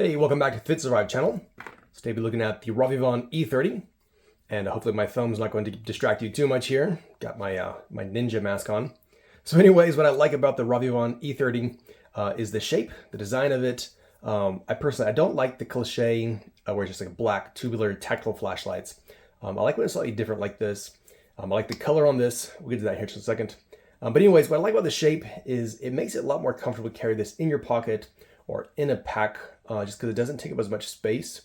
Hey, welcome back to Fit Survive channel. Today we're looking at the Rovyvon e30, and hopefully my thumb's not going to distract you too much here. Got my my ninja mask on. So anyways, what I like about the Rovyvon e30 is the shape, the design of it. I don't like the cliche where it's just like black tubular tactile flashlights. I like when it's slightly different like this. I like the color on this. We'll get to that here in just a second. But anyways, what I like about the shape is it makes it a lot more comfortable to carry this in your pocket or in a pack, just because it doesn't take up as much space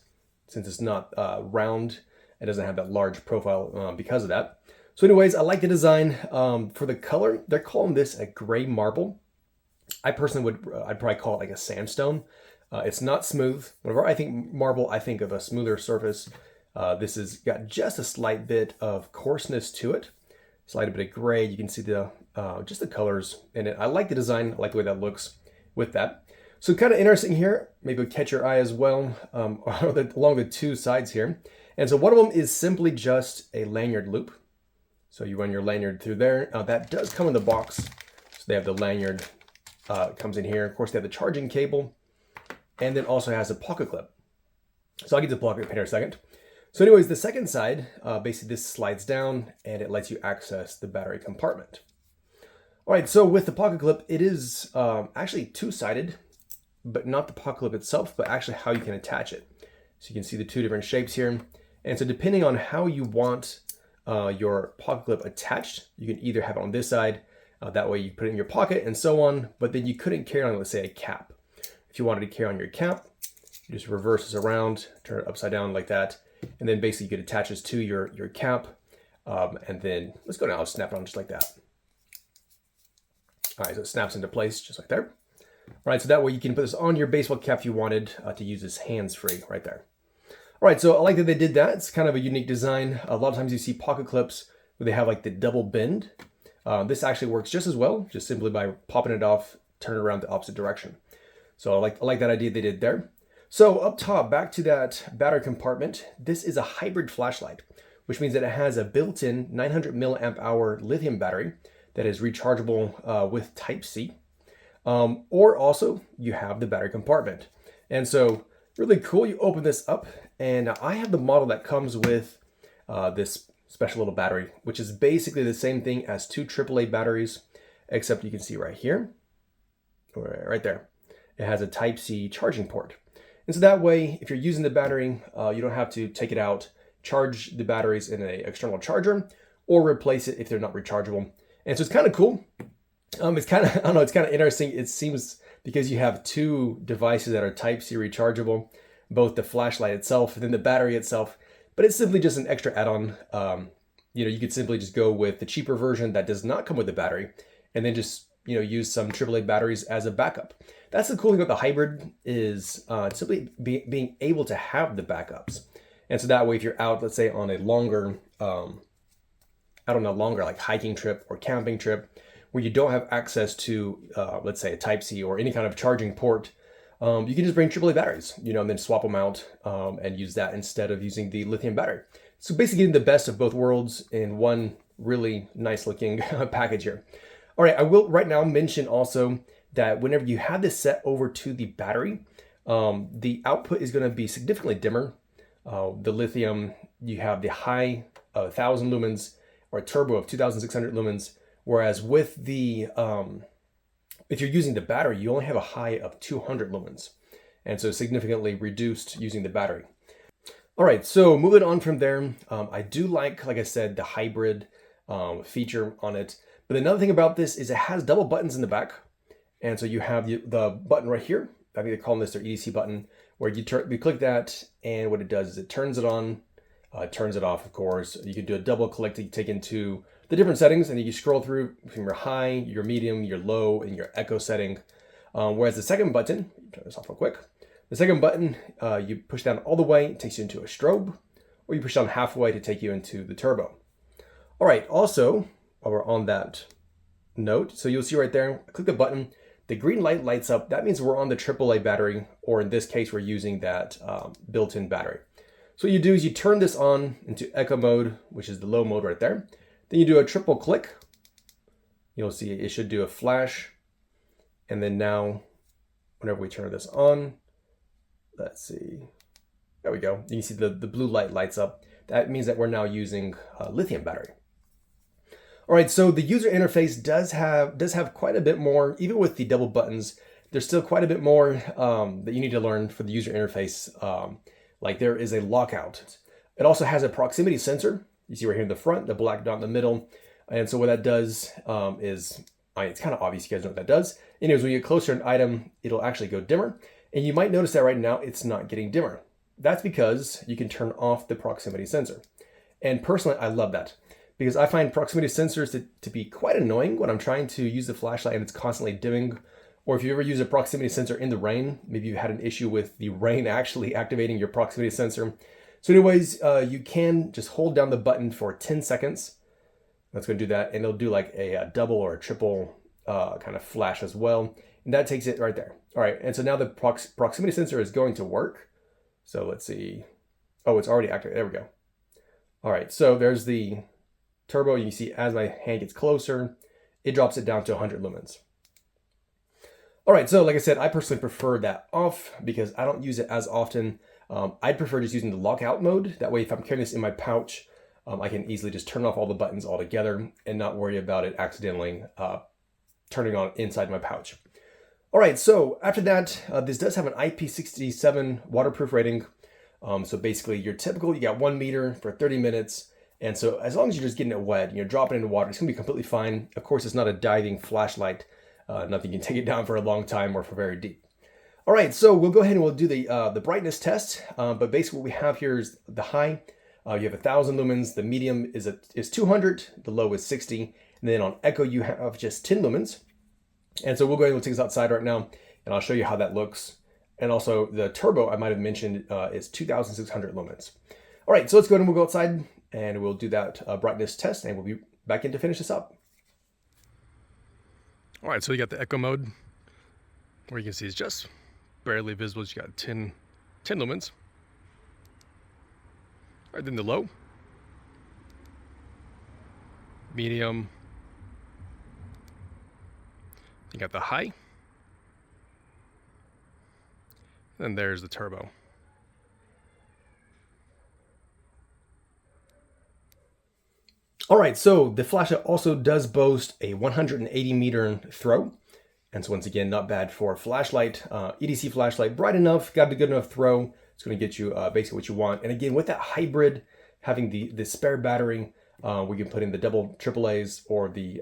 since it's not round. It doesn't have that large profile because of that. So anyways, I like the design. For the color, they're calling this a gray marble. I personally I'd probably call it like a sandstone. It's not smooth. Whenever I think marble, I think of a smoother surface. This has got just a slight bit of coarseness to it. Slight bit of gray. You can see the just the colors in it. I like the design. I like the way that looks with that. So kind of interesting here, maybe it'll catch your eye as well, along the two sides here. And so one of them is simply just a lanyard loop. So you run your lanyard through there. That does come in the box. So they have the lanyard, comes in here. Of course, they have the charging cable, and then also has a pocket clip. So I'll get to the pocket clip here in a second. So anyways, the second side, basically this slides down and it lets you access the battery compartment. All right, so with the pocket clip, it is actually two-sided, but not the pocket clip itself, but actually how you can attach it. So you can see the two different shapes here. And so depending on how you want your pocket clip attached, you can either have it on this side, that way you put it in your pocket and so on, but then you couldn't carry on, let's say, a cap. If you wanted to carry on your cap, you just reverse this around, turn it upside down like that, and then basically you could attach this to your cap, and then let's go now, I'll snap it on just like that. All right, so it snaps into place just like there. All right, so that way you can put this on your baseball cap if you wanted to use this hands-free right there. All right, so I like that they did that. It's kind of a unique design. A lot of times you see pocket clips where they have like the double bend. This actually works just as well, just simply by popping it off, turn it around the opposite direction. So I like that idea they did there. So up top, back to that battery compartment, this is a hybrid flashlight, which means that it has a built-in 900 milliamp hour lithium battery that is rechargeable with Type-C. Or also you have the battery compartment. And so really cool, you open this up and I have the model that comes with this special little battery, which is basically the same thing as two AAA batteries, except you can see right here, right there, it has a Type-C charging port. And so that way, if you're using the battery, you don't have to take it out, charge the batteries in an external charger, or replace it if they're not rechargeable. And so it's kind of cool. It's kind of, I don't know, it's kind of interesting. It seems because you have two devices that are Type-C rechargeable, both the flashlight itself and then the battery itself, but it's simply just an extra add-on. You could simply just go with the cheaper version that does not come with the battery and then just, use some AAA batteries as a backup. That's the cool thing about the hybrid is simply being able to have the backups. And so that way, if you're out, let's say on a longer, longer like hiking trip or camping trip, where you don't have access to, let's say, a Type-C or any kind of charging port, you can just bring AAA batteries, and then swap them out and use that instead of using the lithium battery. So basically getting the best of both worlds in one really nice looking package here. All right, I will right now mention also that whenever you have this set over to the battery, the output is going to be significantly dimmer. The lithium, you have the high 1,000 lumens or a turbo of 2,600 lumens. Whereas with the, if you're using the battery, you only have a high of 200 lumens. And so significantly reduced using the battery. All right, so moving on from there, I do like I said, the hybrid feature on it. But another thing about this is it has double buttons in the back. And so you have the button right here. I think they're calling this their EDC button, where you click that, and what it does is it turns it on, turns it off, of course. You can do a double click to take into the different settings, and you scroll through from your high, your medium, your low, and your echo setting. Whereas the second button, turn this off real quick. The second button, you push down all the way, it takes you into a strobe, or you push down halfway to take you into the turbo. All right, also, while we're on that note, so you'll see right there, click the button, the green light lights up. That means we're on the AAA battery, or in this case, we're using that built-in battery. So what you do is you turn this on into echo mode, which is the low mode right there. Then you do a triple click. You'll see it should do a flash. And then now, whenever we turn this on, let's see. There we go. You can see the blue light lights up. That means that we're now using a lithium battery. All right, so the user interface does have quite a bit more, even with the double buttons. There's still quite a bit more that you need to learn for the user interface. Like there is a lockout. It also has a proximity sensor. You see right here in the front, the black dot in the middle. And so what that does is, it's kind of obvious, you guys know what that does. Anyways, when you get closer to an item, it'll actually go dimmer. And you might notice that right now it's not getting dimmer. That's because you can turn off the proximity sensor. And personally, I love that because I find proximity sensors to be quite annoying when I'm trying to use the flashlight and it's constantly dimming. Or if you ever use a proximity sensor in the rain, maybe you had an issue with the rain actually activating your proximity sensor. So anyways, you can just hold down the button for 10 seconds. That's going to do that. And it'll do like a double or a triple kind of flash as well. And that takes it right there. All right. And so now the proximity sensor is going to work. So let's see. Oh, it's already activated. There we go. All right. So there's the turbo. You can see as my hand gets closer, it drops it down to 100 lumens. All right. So like I said, I personally prefer that off because I don't use it as often. I'd prefer just using the lockout mode. That way, if I'm carrying this in my pouch, I can easily just turn off all the buttons altogether and not worry about it accidentally turning on inside my pouch. All right, so after that, this does have an IP67 waterproof rating. So basically, you're typical, you got 1 meter for 30 minutes. And so as long as you're just getting it wet and you're dropping it in the water, it's gonna be completely fine. Of course, it's not a diving flashlight. Nothing can take it down for a long time or for very deep. All right, so we'll go ahead and we'll do the brightness test. But basically what we have here is the high. You have 1,000 lumens. The medium is 200. The low is 60. And then on echo, you have just 10 lumens. And so we'll go ahead and we'll take this outside right now, and I'll show you how that looks. And also the turbo I might have mentioned is 2,600 lumens. All right, so let's go ahead and we'll go outside and we'll do that brightness test, and we'll be back in to finish this up. All right, so you got the echo mode, where you can see it's just barely visible. You got 10 lumens. All right, then the low, medium, you got the high, and there's the turbo. All right, so the flashlight also does boast a 180 meter throw. And so once again, not bad for a flashlight. EDC flashlight, bright enough, got a good enough throw. It's going to get you basically what you want. And again, with that hybrid, having the spare battery, we can put in the double AAAs or the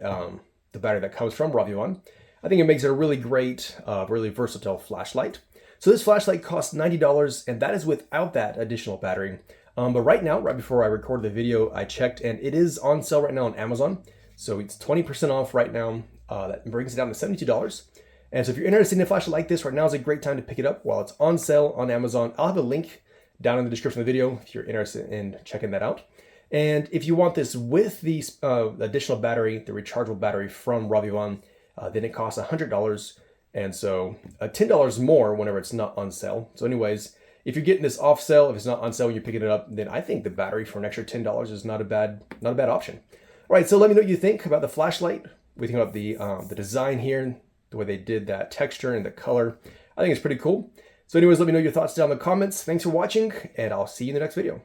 battery that comes from Rovyvon. I think it makes it a really great, really versatile flashlight. So this flashlight costs $90, and that is without that additional battery. But right now, right before I recorded the video, I checked, and it is on sale right now on Amazon. So it's 20% off right now. That brings it down to $72. And so if you're interested in a flashlight like this, right now is a great time to pick it up while it's on sale on Amazon. I'll have a link down in the description of the video if you're interested in checking that out. And if you want this with the additional battery, the rechargeable battery from Rovyvon, then it costs $100. And so $10 more whenever it's not on sale. So anyways, if you're getting this off sale, if it's not on sale when you're picking it up, then I think the battery for an extra $10 is not a bad option. All right, so let me know what you think about the flashlight. We think about the design here, the way they did that texture and the color. I think it's pretty cool. So anyways, let me know your thoughts down in the comments. Thanks for watching, and I'll see you in the next video.